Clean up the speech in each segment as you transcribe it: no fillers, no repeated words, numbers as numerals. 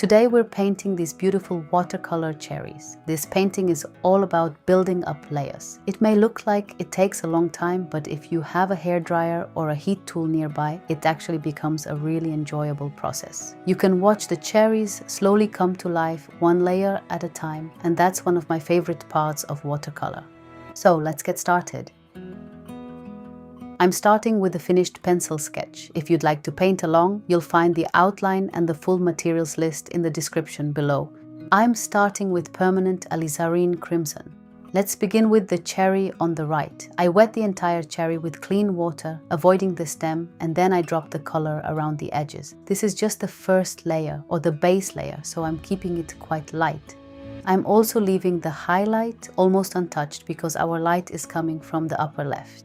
Today we're painting these beautiful watercolor cherries. This painting is all about building up layers. It may look like it takes a long time, but if you have a hairdryer or a heat tool nearby, it actually becomes a really enjoyable process. You can watch the cherries slowly come to life, one layer at a time, and that's one of my favorite parts of watercolor. So let's get started. I'm starting with a finished pencil sketch. If you'd like to paint along, you'll find the outline and the full materials list in the description below. I'm starting with permanent alizarin crimson. Let's begin with the cherry on the right. I wet the entire cherry with clean water, avoiding the stem, and then I drop the color around the edges. This is just the first layer, or the base layer, so I'm keeping it quite light. I'm also leaving the highlight almost untouched because our light is coming from the upper left.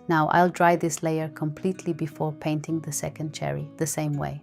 Now I'll dry this layer completely before painting the second cherry the same way.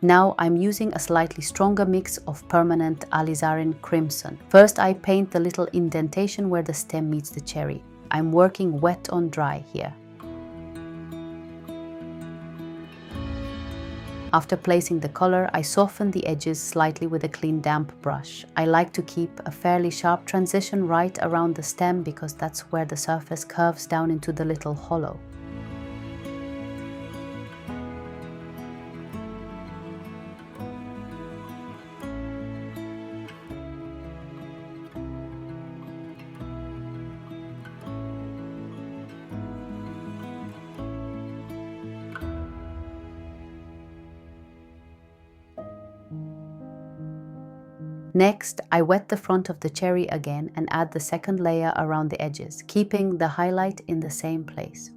Now I'm using a slightly stronger mix of permanent alizarin crimson. First I paint the little indentation where the stem meets the cherry. I'm working wet on dry here. After placing the color, I soften the edges slightly with a clean damp brush. I like to keep a fairly sharp transition right around the stem because that's where the surface curves down into the little hollow. Next, I wet the front of the cherry again and add the second layer around the edges, keeping the highlight in the same place.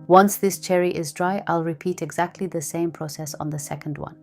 Once this cherry is dry, I'll repeat exactly the same process on the second one.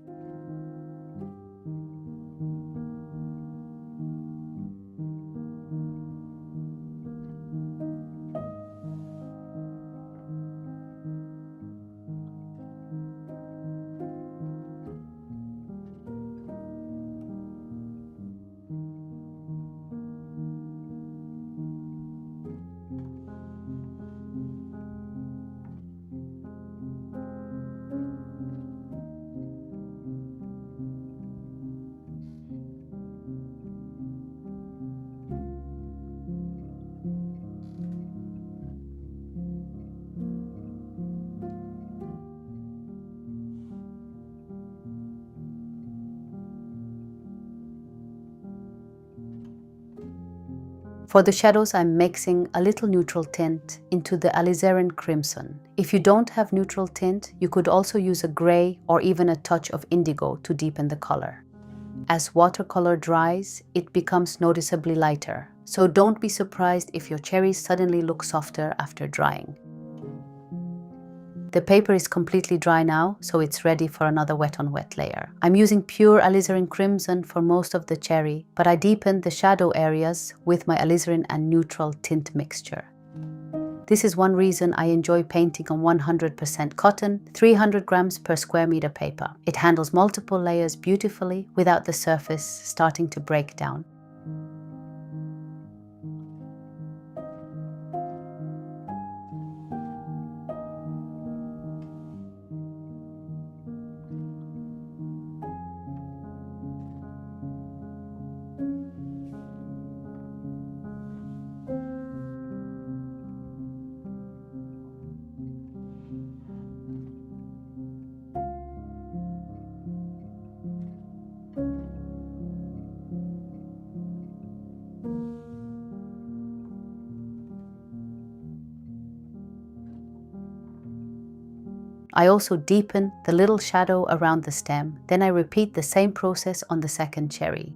For the shadows, I'm mixing a little neutral tint into the alizarin crimson. If you don't have neutral tint, you could also use a gray or even a touch of indigo to deepen the color. As watercolor dries, it becomes noticeably lighter, So don't be surprised if your cherries suddenly look softer after drying. The paper is completely dry now, so it's ready for another wet on wet layer. I'm using pure alizarin crimson for most of the cherry, but I deepened the shadow areas with my alizarin and neutral tint mixture. This is one reason I enjoy painting on 100% cotton, 300 grams per square meter paper. It handles multiple layers beautifully without the surface starting to break down. I also deepen the little shadow around the stem, then I repeat the same process on the second cherry.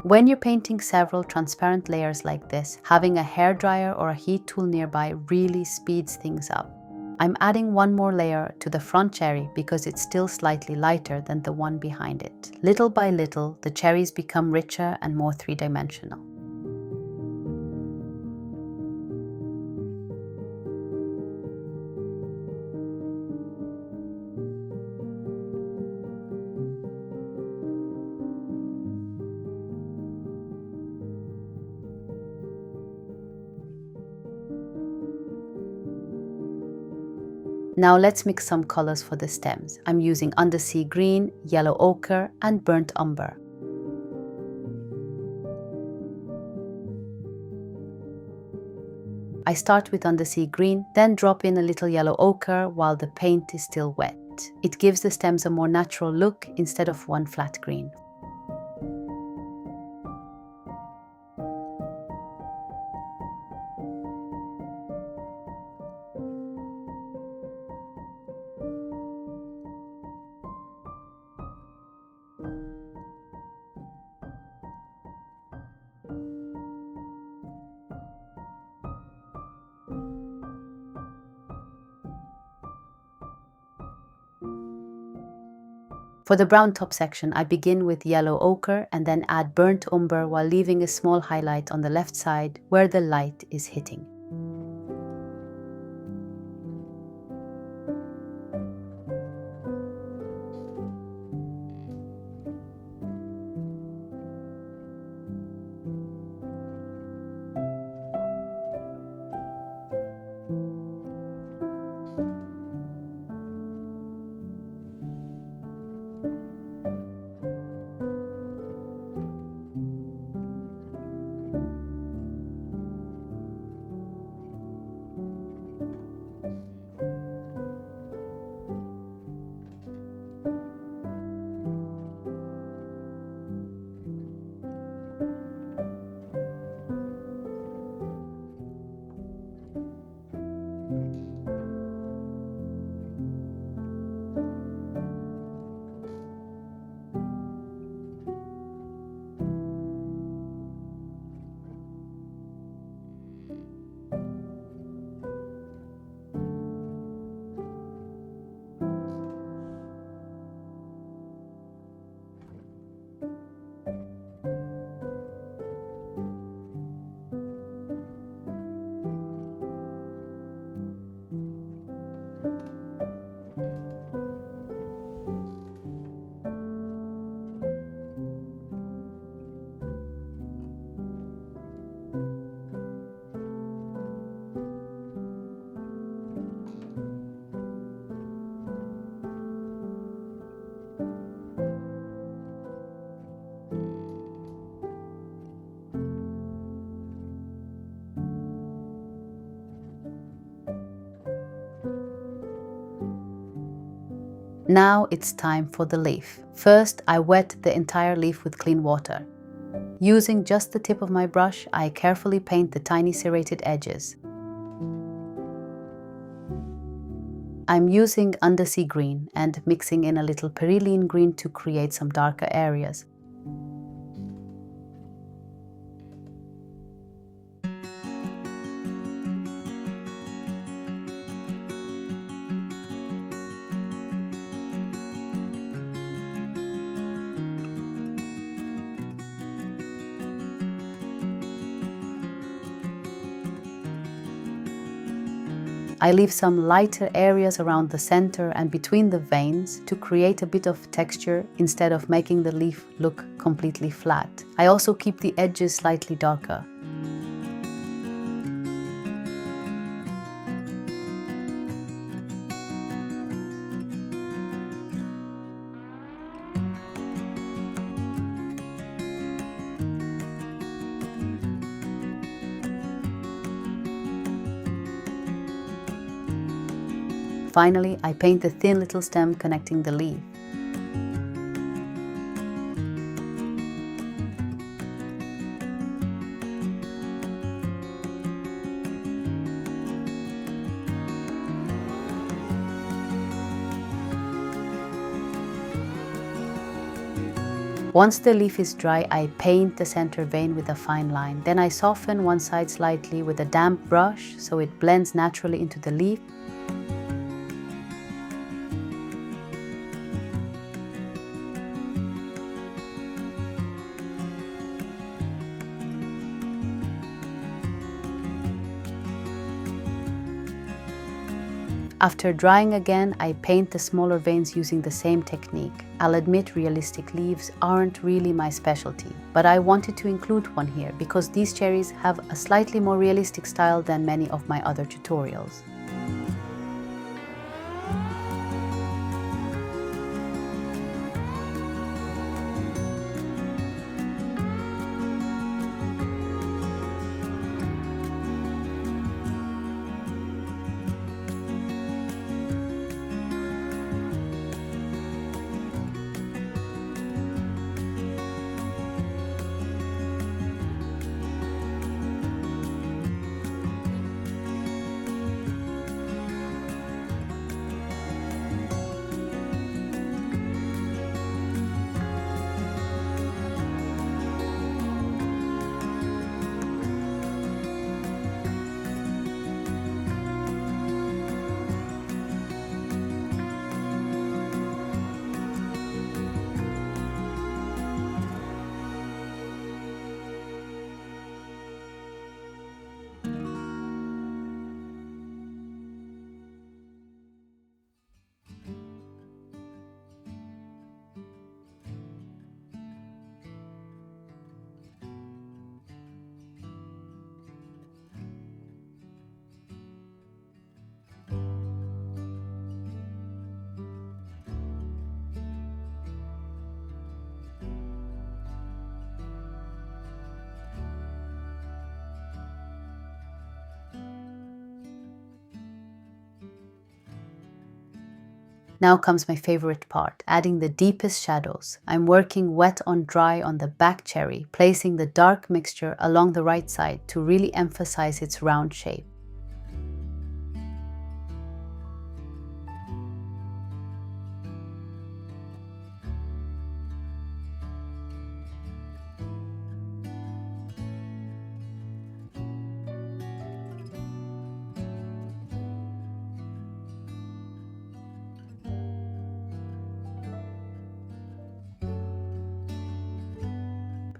When you're painting several transparent layers like this, having a hairdryer or a heat tool nearby really speeds things up. I'm adding one more layer to the front cherry because it's still slightly lighter than the one behind it. Little by little, the cherries become richer and more three-dimensional. Now let's mix some colors for the stems. I'm using undersea green, yellow ochre, and burnt umber. I start with undersea green, then drop in a little yellow ochre while the paint is still wet. It gives the stems a more natural look instead of one flat green. For the brown top section, I begin with yellow ochre and then add burnt umber while leaving a small highlight on the left side where the light is hitting. Now it's time for the leaf. First, I wet the entire leaf with clean water. Using just the tip of my brush, I carefully paint the tiny serrated edges. I'm using undersea green and mixing in a little perylene green to create some darker areas. I leave some lighter areas around the center and between the veins to create a bit of texture instead of making the leaf look completely flat. I also keep the edges slightly darker. Finally, I paint the thin little stem connecting the leaf. Once the leaf is dry, I paint the center vein with a fine line. Then I soften one side slightly with a damp brush so it blends naturally into the leaf. After drying again, I paint the smaller veins using the same technique. I'll admit realistic leaves aren't really my specialty, but I wanted to include one here because these cherries have a slightly more realistic style than many of my other tutorials. Now comes my favorite part, adding the deepest shadows. I'm working wet on dry on the back cherry, placing the dark mixture along the right side to really emphasize its round shape.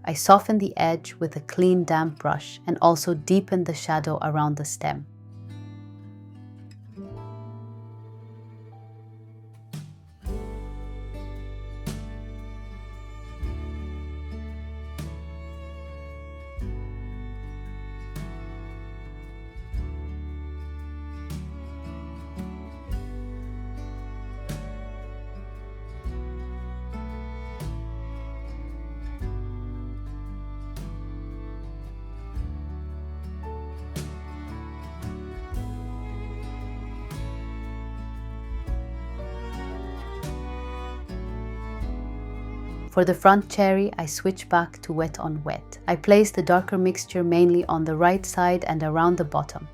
I soften the edge with a clean damp brush and also deepen the shadow around the stem. For the front cherry, I switch back to wet on wet. I place the darker mixture mainly on the right side and around the bottom.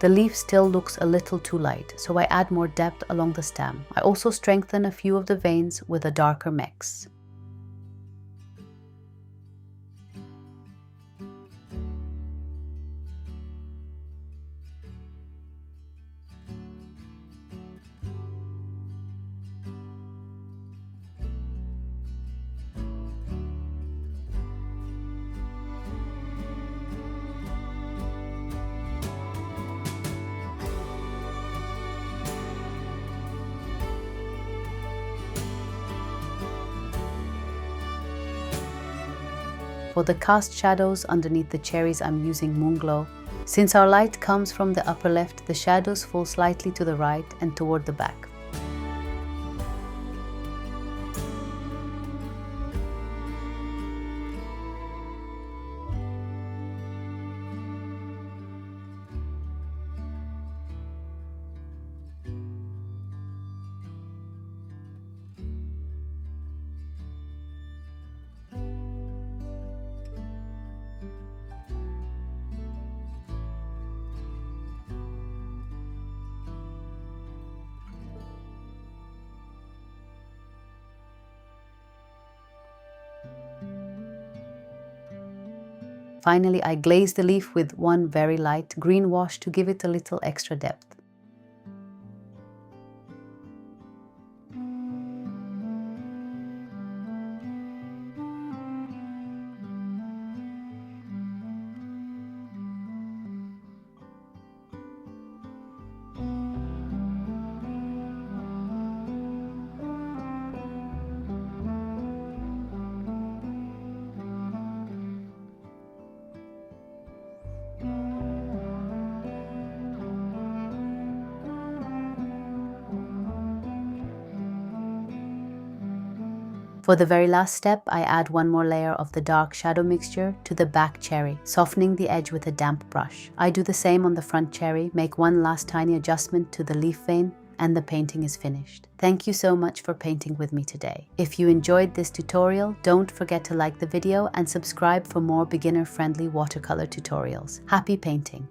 The leaf still looks a little too light, so I add more depth along the stem. I also strengthen a few of the veins with a darker mix. For the cast shadows underneath the cherries, I'm using Moonglow. Since our light comes from the upper left, the shadows fall slightly to the right and toward the back. Finally, I glaze the leaf with one very light green wash to give it a little extra depth. For the very last step, I add one more layer of the dark shadow mixture to the back cherry, softening the edge with a damp brush. I do the same on the front cherry, make one last tiny adjustment to the leaf vein, and the painting is finished. Thank you so much for painting with me today. If you enjoyed this tutorial, don't forget to like the video and subscribe for more beginner-friendly watercolor tutorials. Happy painting!